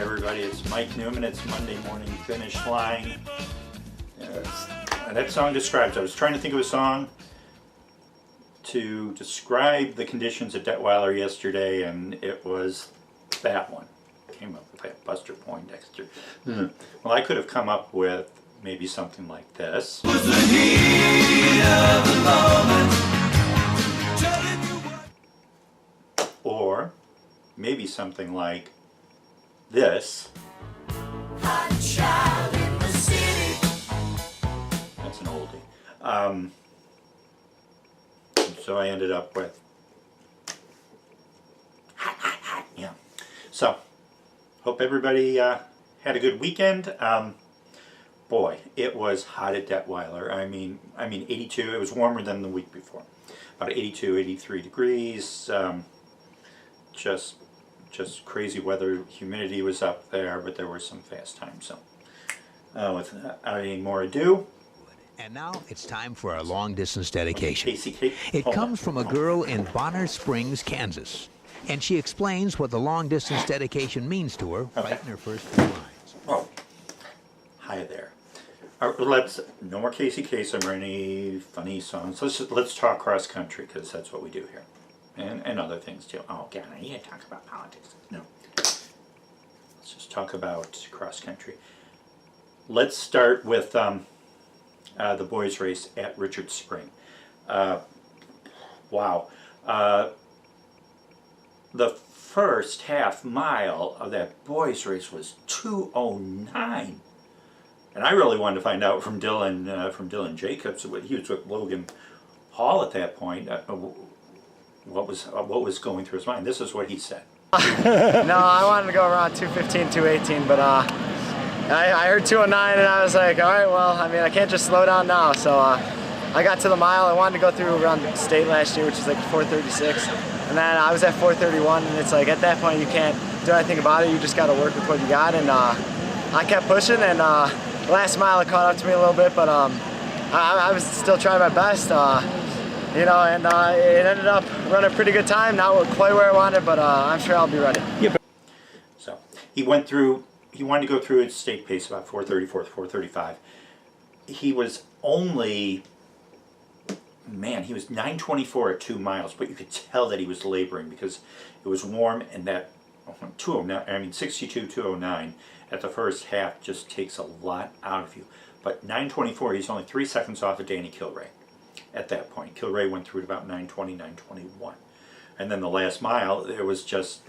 everybody, it's Mike Newman. It's Monday morning finish line. That song describes, I was trying to think of a song to describe the conditions at Detweiler yesterday, and it was that one. Came up with that Buster Poindexter. Well, I could have come up with maybe something like this. Was the heat of the moment, or maybe something like this. Hot child in the city. That's an oldie. So I ended up with hot, hot, hot. Yeah. So hope everybody had a good weekend. Boy, it was hot at Detweiler. I mean 82. It was warmer than the week before. About 82, 83 degrees. Just crazy weather. Humidity was up there, but there were some fast times. So without any more ado. And now it's time for our long-distance dedication. Casey. It comes from a girl in Bonner Springs, Kansas. And she explains what the long-distance dedication means to her right in her first few lines. Oh, hi there. No more Casey Kasem or any funny songs. Let's talk cross country, because that's what we do here. And other things too. Oh God, I need to talk about politics. No. Let's just talk about cross country. Let's start with the boys race at Richard Spring. Wow. The first half mile of that boys race was 2:09. And I really wanted to find out from Dylan Jacobs. He was with Logan Hall at that point. What was going through his mind? This is what he said. No, I wanted to go around 2:15, 2:18, but I heard 2:09 and I was like, all right, well, I mean, I can't just slow down now. So I got to the mile. I wanted to go through around the state last year, which is like 4:36, and then I was at 4:31, and it's like at that point you can't do anything about it. You just got to work with what you got, and I kept pushing, and last mile it caught up to me a little bit, but I was still trying my best. You know, and it ended up running a pretty good time. Not quite where I wanted, but I'm sure I'll be ready. Yeah. So he wanted to go through his state pace about 4:34, 4:35. He was only, he was 9:24 at 2 miles, but you could tell that he was laboring because it was warm, and that 62, 2:09 at the first half just takes a lot out of you. But 9:24, he's only 3 seconds off of Danny Kilray. At that point, Kilray went through at about 9:20, 9:21. And then the last mile, it was just,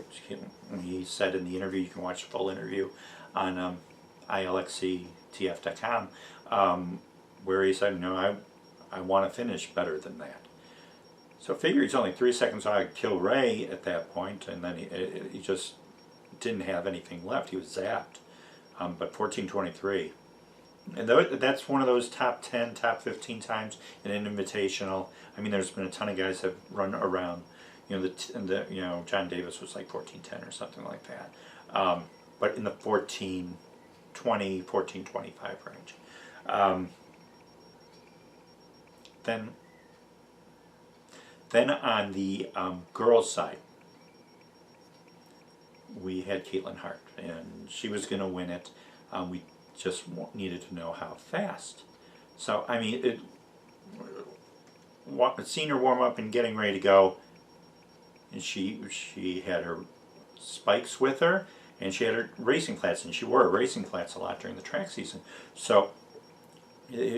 he said in the interview, you can watch the full interview on ilxctf.com, where he said, no, I want to finish better than that. So figure he's only 3 seconds off Kilray at that point, and then he just didn't have anything left. He was zapped. But 14:23. And that's one of those top 10, top 15 times in an invitational. I mean, there's been a ton of guys that have run around. John Davis was like 14:10 or something like that. But in the 14:20, 14:25 range. Then on the girls' side, we had Katelynne Hart, and she was going to win it. We just needed to know how fast. So, I mean, seeing her warm up and getting ready to go, and she had her spikes with her, and she had her racing flats, and she wore her racing flats a lot during the track season. So,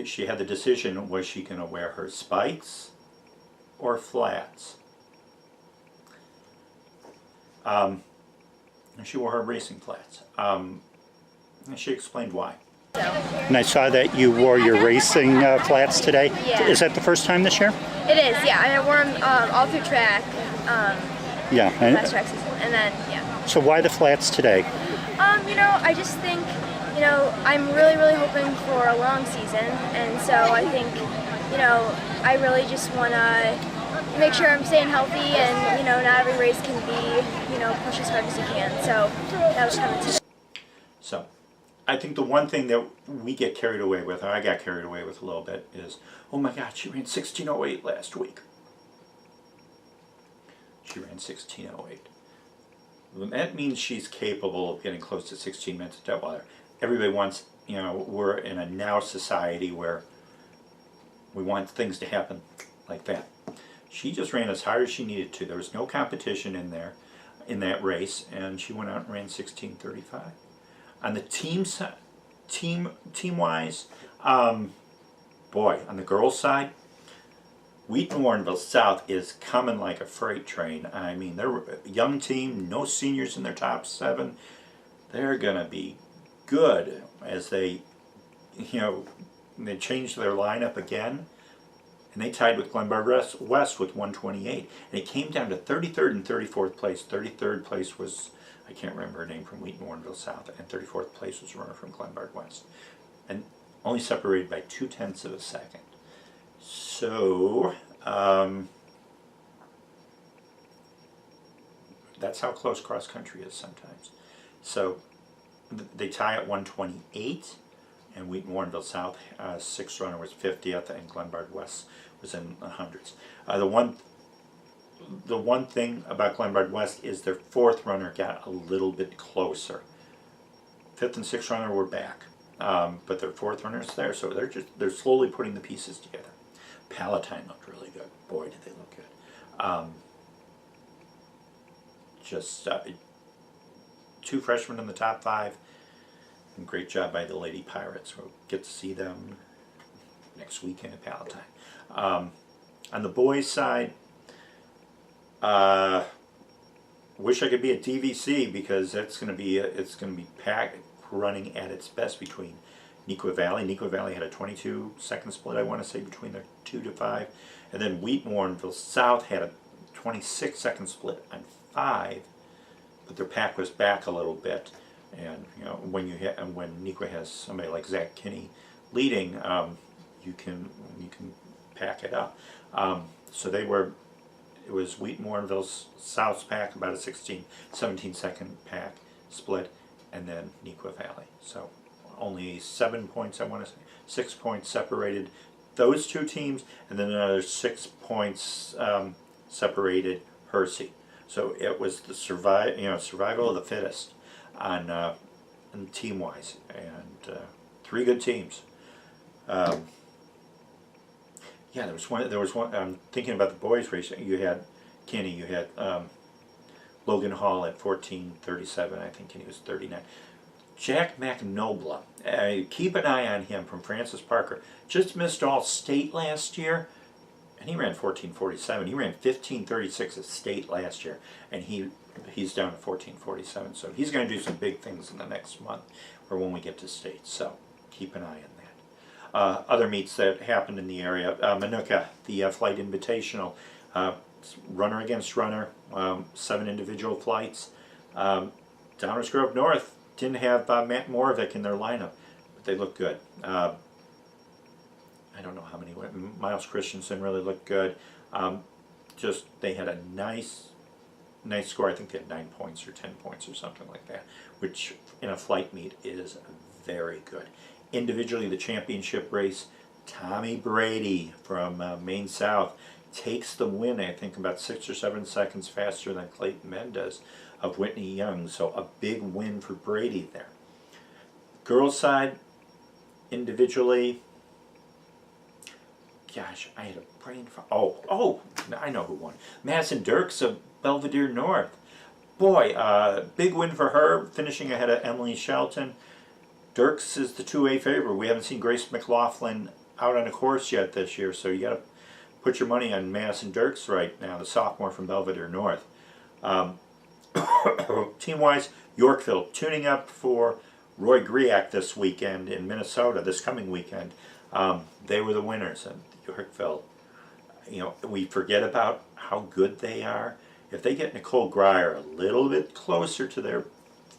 she had the decision, was she going to wear her spikes or flats? And she wore her racing flats. And she explained why. And I saw that you wore your racing flats today. Yeah. Is that the first time this year? It is, yeah. I wore them all through track. Last track season, and then So why the flats today? I just think, I'm really, really hoping for a long season, and so I think, I really just want to make sure I'm staying healthy, and not every race can be, push as hard as you can. So that was kind of. So, I think the one thing that we get carried away with, or I got carried away with a little bit, is, oh my God, she ran 16:08 last week. She ran 16:08. that means she's capable of getting close to 16 minutes at Detweiler. Everybody wants, you know, we're in a now society where we want things to happen like that. She just ran as hard as she needed to. There was no competition in there, in that race, and she went out and ran 16:35. On the team-wise, boy, on the girls' side, Wheaton-Warrenville South is coming like a freight train. I mean, they're a young team, no seniors in their top 7. They're going to be good as they, you know, they changed their lineup again. And they tied with Glenbard West with 128. And it came down to 33rd and 34th place. 33rd place was, I can't remember her name, from Wheaton-Warrenville South. And 34th place was a runner from Glenbard West. And only separated by 0.2 of a second. So, that's how close cross country is sometimes. So, they tie at 128. And Wheaton-Warrenville South, 6th runner was 50th, and Glenbard West was in the hundreds. The one thing about Glenbard West is their 4th runner got a little bit closer. 5th and 6th runner were back, but their 4th runner is there, so they're slowly putting the pieces together. Palatine looked really good. Boy, did they look good. Just 2 freshmen in the top 5. And great job by the Lady Pirates. We'll get to see them next weekend at Palatine. On the boys' side, wish I could be at DVC because it's going to be packed, running at its best between Neuqua Valley. Neuqua Valley had a 22-second split, I want to say, between their 2 to 5, and then Wheaton-Warrenville South had a 26-second split on 5, but their pack was back a little bit. And you know, when Neuqua has somebody like Zach Kinney leading, you can pack it up. So it was Wheaton-Warrenville South's pack, about a 17-second pack split, and then Neuqua Valley. So only 7 points, I want to say, 6 points separated those 2 teams, and then another 6 points separated Hersey. So it was the survival of the fittest on team-wise, and 3 good teams. Yeah, there was one. I'm thinking about the boys' race. You had Kenny. You had Logan Hall at 14:37. I think Kenny was 39. Jack McNobla. Keep an eye on him from Francis Parker. Just missed all state last year, and he ran 14:47. He ran 15:36 at state last year, and he's down to 14:47. So he's going to do some big things in the next month, or when we get to state. So keep an eye on that. Other meets that happened in the area, Manuka, the Flight Invitational, runner against runner, 7 individual flights. Downers Grove North didn't have Matt Moravec in their lineup, but they look good. I don't know how many went. Miles Christensen really looked good. Just they had a nice score. I think they had 9 points or 10 points or something like that, which in a flight meet is very good. Individually, the championship race, Tommy Brady from Maine South takes the win, I think about 6 or 7 seconds faster than Clayton Mendez of Whitney Young. So a big win for Brady there. Girls' side, individually, gosh, I had a brain fart. Oh, I know who won. Madison Dirks of Belvedere North. Boy, big win for her, finishing ahead of Emily Shelton. Dirks is the 2A favorite. We haven't seen Grace McLaughlin out on a course yet this year, so you got to put your money on Madison Dirks right now, the sophomore from Belvedere North. Team-wise, Yorkville tuning up for Roy Griak this weekend in Minnesota, this coming weekend. They were the winners, and Yorkville, you know, we forget about how good they are. If they get Nicole Grier a little bit closer to their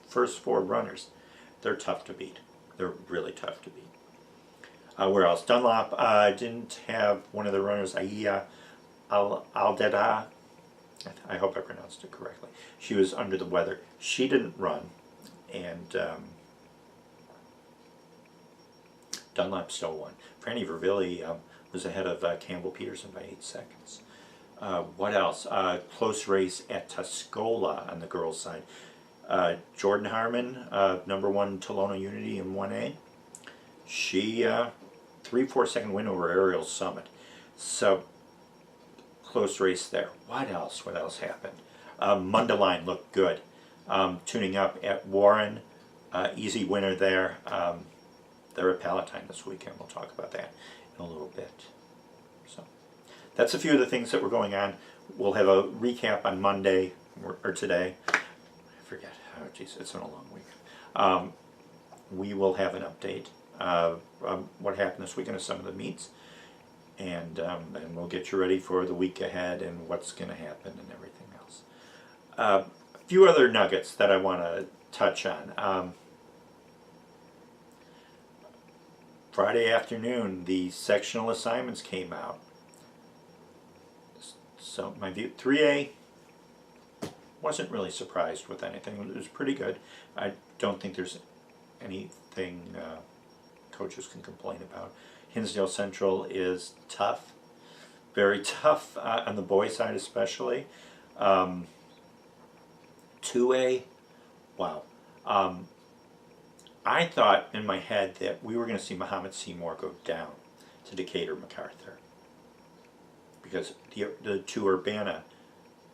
first 4 runners, they're tough to beat. They're really tough to beat. Where else? Dunlop didn't have one of the runners, Aya Aldeda. I hope I pronounced it correctly. She was under the weather. She didn't run, and Dunlop still won. Franny Vervilli was ahead of Campbell Peterson by 8 seconds. What else? Close race at Tuscola on the girls' side. Jordan Harmon, #1 Tolono Unity in 1A. She 3-4 second win over Ariel Summit. So close race there. What else? What else happened? Mundelein looked good. Tuning up at Warren. Easy winner there. They're at Palatine this weekend. We'll talk about that in a little bit. So that's a few of the things that were going on. We'll have a recap on Monday or today. I forget. Oh, geez, it's been a long week. We will have an update of what happened this weekend of some of the meets, and we'll get you ready for the week ahead and what's going to happen and everything else. A few other nuggets that I want to touch on. Friday afternoon, the sectional assignments came out. So my view, 3A, wasn't really surprised with anything. It was pretty good. I don't think there's anything coaches can complain about. Hinsdale Central is tough, very tough on the boys' side especially. 2A, wow. I thought in my head that we were going to see Muhammad Seymour go down to Decatur MacArthur because the two Urbana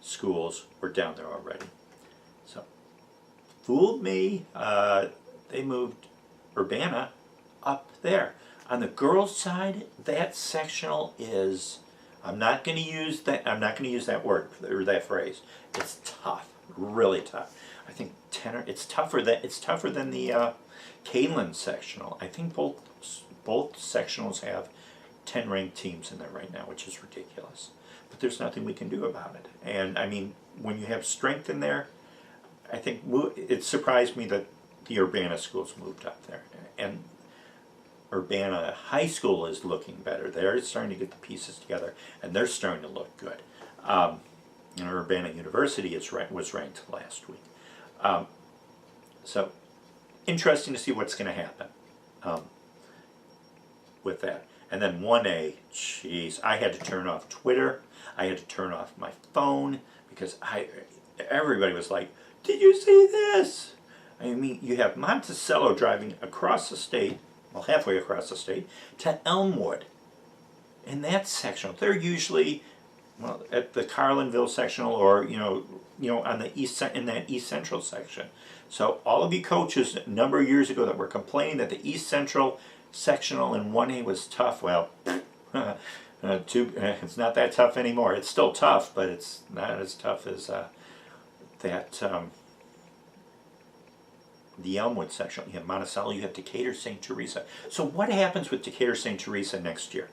schools were down there already. So, fooled me. They moved Urbana up there. On the girls' side, that sectional is, I'm not going to use that word or that phrase. It's tough, really tough. I think it's tougher than the Katelynne sectional. I think both sectionals have 10 ranked teams in there right now, which is ridiculous. But there's nothing we can do about it. And I mean, when you have strength in there, I think it surprised me that the Urbana schools moved up there. And Urbana High School is looking better. They're starting to get the pieces together, and they're starting to look good. And Urbana University was ranked last week. So, interesting to see what's going to happen with that. And then 1A, geez, I had to turn off Twitter. I had to turn off my phone because everybody was like, "Did you see this?" I mean, you have Monticello driving across the state, well, halfway across the state, to Elmwood. In that sectional, they're usually, well, at the Carlinville sectional, or on the in that East Central section. So all of you coaches a number of years ago that were complaining that the East Central sectional in 1A was tough, well, it's not that tough anymore. It's still tough, but it's not as tough as the Elmwood section. You have Monticello, you have Decatur St. Teresa. So what happens with Decatur St. Teresa next year?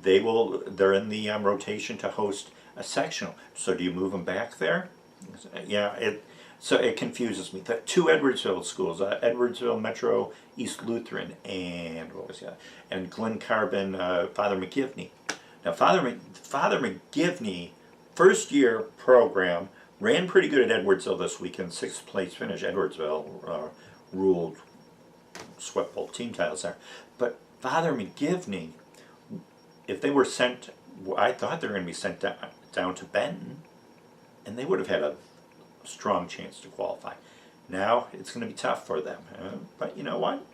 They're in the rotation to host a sectional. So do you move them back there? Yeah, so it confuses me. The two Edwardsville schools, Edwardsville Metro East Lutheran, and what was that? And Glen Carbon, Father McGivney. Now Father McGivney, first year program, ran pretty good at Edwardsville this weekend, 6th place finish. Edwardsville ruled, swept both team titles there. But Father McGivney, if they were sent, I thought they were going to be sent down to Benton, and they would have had a strong chance to qualify. Now it's going to be tough for them. But you know what?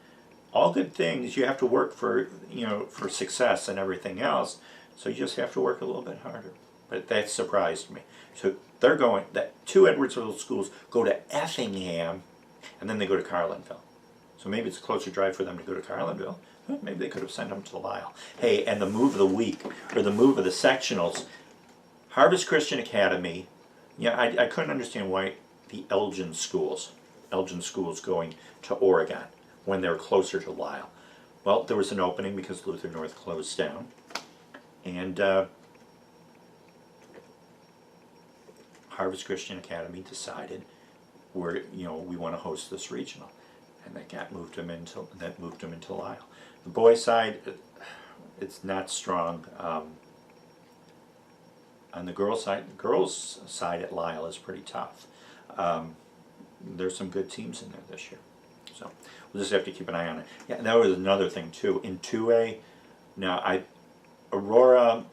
All good things, you have to work for success and everything else. So you just have to work a little bit harder. But that surprised me. So they're going, that two Edwardsville schools go to Effingham, and then they go to Carlinville. So maybe it's a closer drive for them to go to Carlinville. Maybe they could have sent them to Lisle. Hey, and the move of the week, or the move of the sectionals, Harvest Christian Academy. Yeah, I couldn't understand why the Elgin schools going to Oregon when they were closer to Lisle. Well, there was an opening because Luther North closed down, and Harvest Christian Academy decided we want to host this regional, and that moved them into Lisle. The boys' side, it's not strong. On the girls' side at Lisle is pretty tough. There's some good teams in there this year, so we'll just have to keep an eye on it. Yeah, that was another thing too. In 2A, now Aurora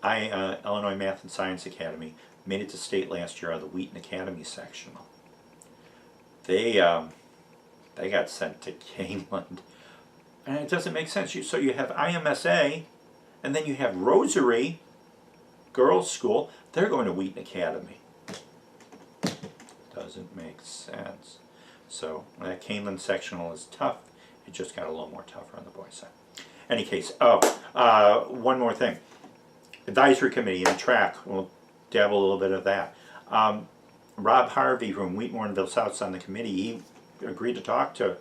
Illinois Math and Science Academy made it to state last year out of the Wheaton Academy sectional. They got sent to Katelynne, and it doesn't make sense. So you have IMSA, and then you have Rosary Girls School. They're going to Wheaton Academy. Doesn't make sense. So that Katelynne sectional is tough. It just got a little more tougher on the boys' side. Any case, one more thing. Advisory Committee and track. We'll dabble a little bit of that. Rob Harvey from Wheaton-Warrenville South's on the committee. He agreed to talk to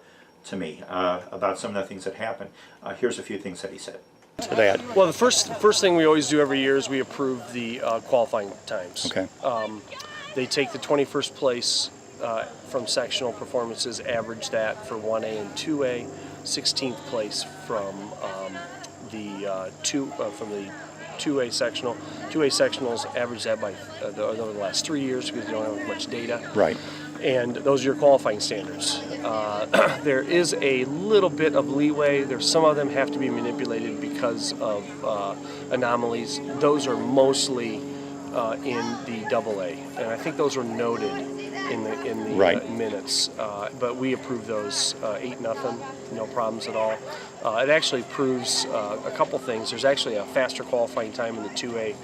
me about some of the things that happened. Here's a few things that he said. To that. Well, the first thing we always do every year is we approve the qualifying times. Okay. They take the 21st place from sectional performances, average that for 1A and 2A, 16th place from the 2A sectional. 2A sectionals average that by over the last 3 years because they don't have much data. Right. And those are your qualifying standards. There is a little bit of leeway. Some of them have to be manipulated because of anomalies. Those are mostly in the AA, and I think those were noted in the Right. minutes. But we approve those 8-0, no problems at all. It actually proves a couple things. There's actually a faster qualifying time in the 2A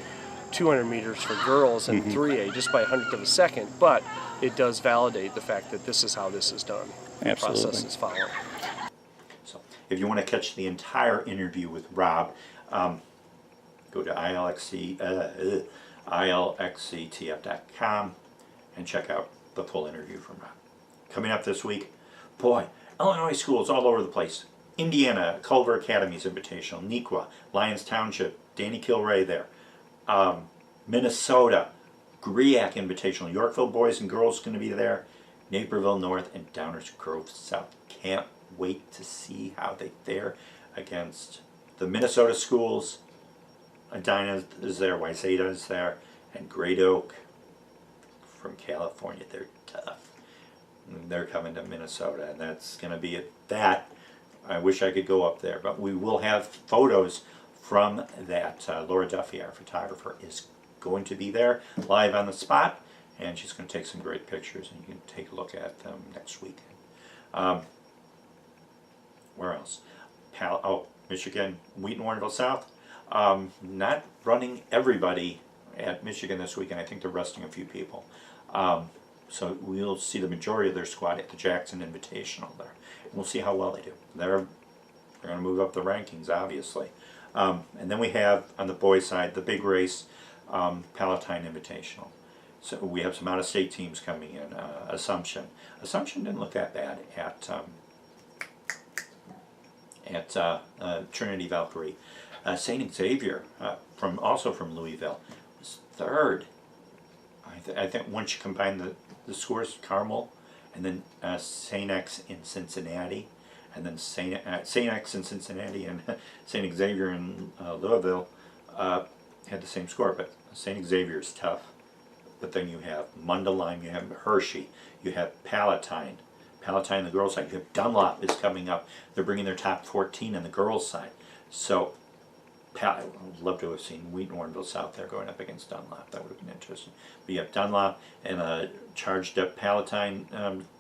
200 meters for girls and 3A just by 100th of a second, but it does validate the fact that this is how this is done. Absolutely. The process is followed. So if you want to catch the entire interview with Rob, go to ilxctf.com and check out the full interview from Rob. Coming up this week, boy, Illinois schools all over the place. Indiana, Culver Academy's Invitational, Nequa, Lyons Township, Danny Kilray there. Minnesota, Griak Invitational, Yorkville boys and girls going to be there, Naperville North, and Downers Grove South. Can't wait to see how they fare against the Minnesota schools. Edina is there, Wayzata is there, and Great Oak from California. They're tough. They're coming to Minnesota, and that's going to be that. I wish I could go up there, but we will have photos from that. Laura Duffy, our photographer, is going to be there live on the spot, and she's going to take some great pictures, and you can take a look at them next week. Where else? Michigan, Wheaton-Warrenville South. Not running everybody at Michigan this weekend. I think they're resting a few people. So we'll see the majority of their squad at the Jackson Invitational there. And we'll see how well they do. They're going to move up the rankings, obviously. And then we have, on the boys' side, the big race, Palatine Invitational. So we have some out-of-state teams coming in. Assumption didn't look that bad at Trinity Valkyrie. St. Xavier, also from Louisville, was third. I think once you combine the scores, Carmel, and then St. X in Cincinnati, and then St. X in Cincinnati and St. Xavier in Louisville had the same score, but St. Xavier is tough. But then you have Mundelein, you have Hershey, you have Palatine. Palatine on the girls' side. You have Dunlop is coming up. They're bringing their top 14 on the girls' side. So I would love to have seen Wheaton-Warrenville South there going up against Dunlop. That would have been interesting. But you have Dunlop and a charged up Palatine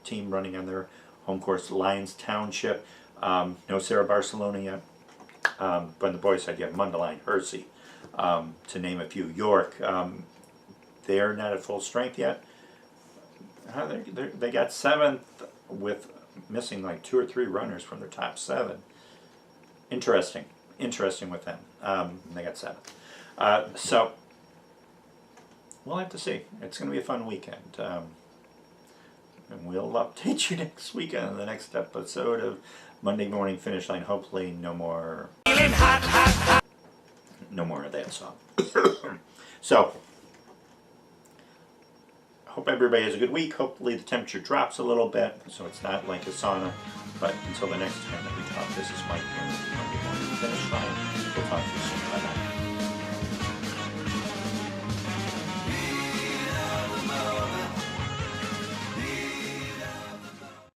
team running on their home course, Lyons Township. No Sarah Barcelona yet. But on the boys' side, you have Mundelein, Hershey, to name a few. York, they're not at full strength yet. They got 7th with missing like 2 or 3 runners from their top 7. Interesting with them. They got 7th. So we'll have to see. It's going to be a fun weekend. And we'll update you next weekend on the next episode of Monday Morning Finish Line. Hopefully no more of that song. So hope everybody has a good week. Hopefully the temperature drops a little bit so it's not like a sauna. But until the next time that we talk, this is Mike Newman, Monday Morning Finish Line. We'll talk to you soon. Bye-bye.